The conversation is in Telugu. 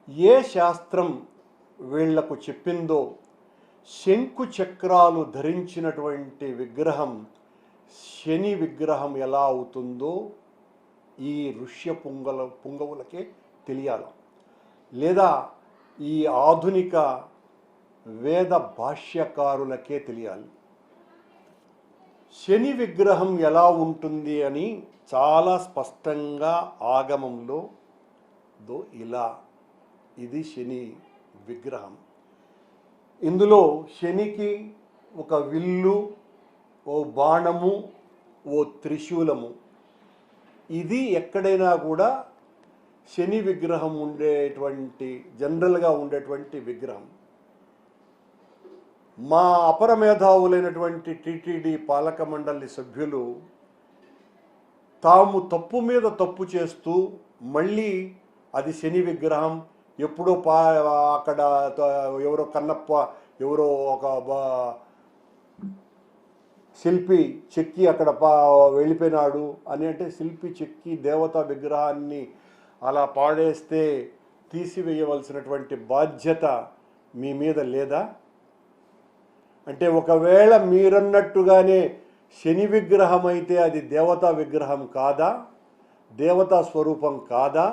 ఏ శాస్త్రం వీళ్లకు చెప్పిందో శంకు చక్రాలు ధరించినటువంటి విగ్రహం శని విగ్రహం ఎలా అవుతుందో ఈ ఋష్య పుంగవులకే తెలియాలి, లేదా ఈ ఆధునిక వేద భాష్యకారులకే తెలియాలి. శని విగ్రహం ఎలా ఉంటుంది అని చాలా స్పష్టంగా ఆగమంలో ఇలా ఇది శని విగ్రహం. ఇందులో శనికి ఒక విల్లు, ఓ బాణము, ఓ త్రిశూలము. ఇది ఎక్కడైనా కూడా శని విగ్రహం ఉండేటువంటి జనరల్గా ఉండేటువంటి విగ్రహం. మా అపర మేధావులైనటువంటి టీటీడీ పాలక మండలి సభ్యులు తాము తప్పు మీద తప్పు చేస్తూ మళ్ళీ అది శని విగ్రహం, ఎప్పుడో అక్కడ ఎవరో కన్నప్ప ఎవరో ఒక శిల్పి చెక్కి అక్కడ వెళ్ళిపోయినాడు అని, అంటే శిల్పి చెక్కి దేవతా విగ్రహాన్ని అలా పాడేస్తే తీసివేయవలసినటువంటి బాధ్యత మీ మీద లేదా? అంటే ఒకవేళ మీరన్నట్టుగానే శని విగ్రహం అయితే అది దేవతా విగ్రహం కాదా? దేవతా స్వరూపం కాదా?